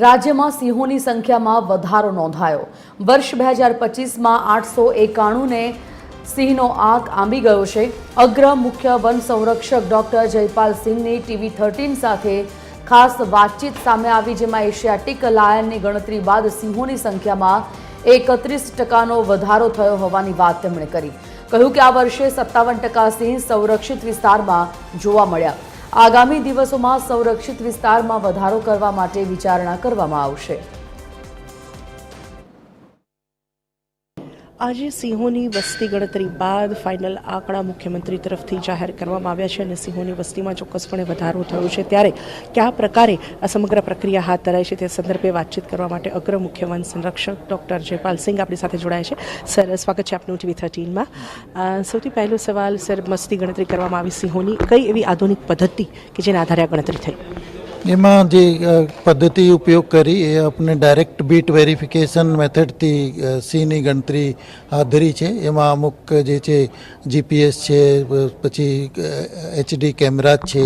રાજ્યમાં સિંહોની સંખ્યામાં વધારો નોંધાયો। વર્ષ 2025માં 891ને સિંહનો આંક આંબી ગયો છે। અગ્ર મુખ્ય વન સંરક્ષક ડોક્ટર જયપાલ સિંહની TV13 સાથે ખાસ વાતચીત સામે આવી, જેમાં એશિયાટિક લાયનની ગણતરી બાદ સિંહોની સંખ્યામાં 31% વધારો થયો હોવાની વાત તેમણે કરી। કહ્યું કે આ વર્ષે 57% સિંહ સંરક્ષિત વિસ્તારમાં જોવા મળ્યા। આગામી દિવસોમાં સંરક્ષિત વિસ્તારમાં વધારો કરવા માટે વિચારણા કરવામાં આવશે। આજે સિંહોની વસ્તી ગણતરી બાદ ફાઇનલ આંકડા મુખ્યમંત્રી તરફથી જાહેર કરવામાં આવ્યા છે અને સિંહોની વસ્તીમાં ચોક્કસપણે વધારો થયો છે। ત્યારે કયા પ્રકારે આ સમગ્ર પ્રક્રિયા હાથ ધરાઈ છે તે સંદર્ભે વાતચીત કરવા માટે અગ્ર મુખ્ય વન સંરક્ષક ડૉક્ટર જયપાલ સિંહ આપણી સાથે જોડાયા છે। સર, સ્વાગત છે આપનું TV13માં। સૌથી પહેલો સવાલ, સર, વસ્તી ગણતરી કરવામાં આવી સિંહોની, કઈ એવી આધુનિક પદ્ધતિ કે જેના આધારે આ ગણતરી થઈ? એમાં જે પદ્ધતિ ઉપયોગ કરી એ આપણે ડાયરેક્ટ બીટ વેરિફિકેશન મેથડથી સિંહની ગણતરી હાથ ધરી છે। એમાં અમુક જે છે GPS છે, પછી HD કેમેરા છે,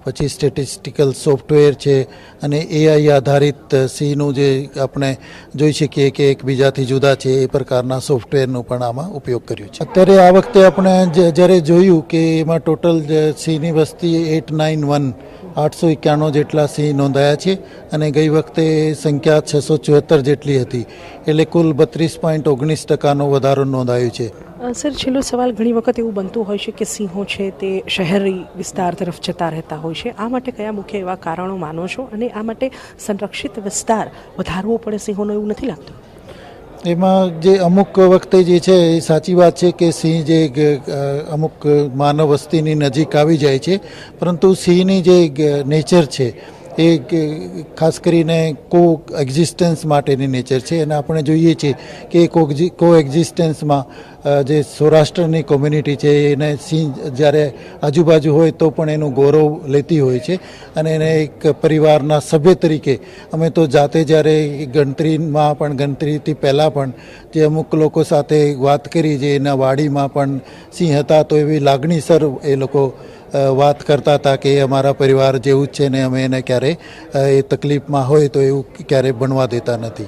પછી સ્ટેટિસ્ટિકલ સોફ્ટવેર છે અને AI આધારિત સિંહનું જે આપણે જોઈ શકીએ કે એકબીજાથી જુદા છે એ પ્રકારના સોફ્ટવેરનો પણ આમાં ઉપયોગ કર્યો છે। અત્યારે આ વખતે આપણે જ્યારે જોયું કે એમાં ટોટલ સિંહની વસ્તી 891 જેટલા સિંહ નોંધાયા છે અને ગઈ વખતે સંખ્યા 674 જેટલી હતી, એટલે કુલ 32.19% વધારો નોંધાયો છે। સર, છેલ્લો સવાલ, ઘણી વખત એવું બનતું હોય છે કે સિંહો છે તે શહેરી વિસ્તાર તરફ જતા રહેતા હોય છે, આ માટે કયા મુખ્ય એવા કારણો માનો છો અને આ માટે સંરક્ષિત વિસ્તાર વધારવો પડે સિંહોનો, એવું નથી લાગતું? એમાં જે અમુક વખતે જે છે એ સાચી વાત છે કે સિંહ જે અમુક માનવ વસ્તીની નજીક આવી જાય છે, પરંતુ સિંહની જે નેચર છે એ ખાસ કરીને કો એક્ઝિસ્ટન્સ માટેની નેચર છે અને આપણે જોઈએ છીએ કે કો એક્ઝિસ્ટન્સમાં જે સૌરાષ્ટ્રની કોમ્યુનિટી છે એને સિંહ જ્યારે આજુબાજુ હોય તો પણ એનું ગૌરવ લેતી હોય છે અને એને એક પરિવારના સભ્ય તરીકે અમે તો જાતે જ્યારે ગણતરીથી પહેલાં પણ જે અમુક લોકો સાથે વાત કરી, જે એના વાડીમાં પણ સિંહ હતા, તો એવી લાગણીસર એ લોકો વાત કરતા હતા કે અમારા પરિવાર જેવું જ છે ને અમે એને ક્યારેય એ તકલીફમાં હોય તો એવું ક્યારેય બનવા દેતા નથી।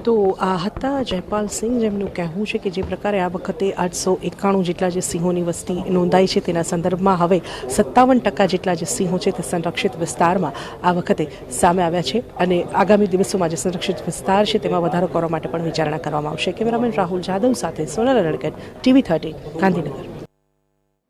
તો આ હતા જયપાલ સિંહ, જેમનું કહેવું છે કે જે પ્રકારે આ વખતે 891 જેટલા જે સિંહોની વસ્તી નોંધાઈ છે તેના સંદર્ભમાં હવે 57% જેટલા જે સિંહો છે તે સંરક્ષિત વિસ્તારમાં આ વખતે સામે આવ્યા છે અને આગામી દિવસોમાં જે સંરક્ષિત વિસ્તાર છે તેમાં વધારો કરવા માટે પણ વિચારણા કરવામાં આવશે। કેમેરામેન રાહુલ જાદવ સાથે સોનલ રડગટ, TV13, ગાંધીનગર।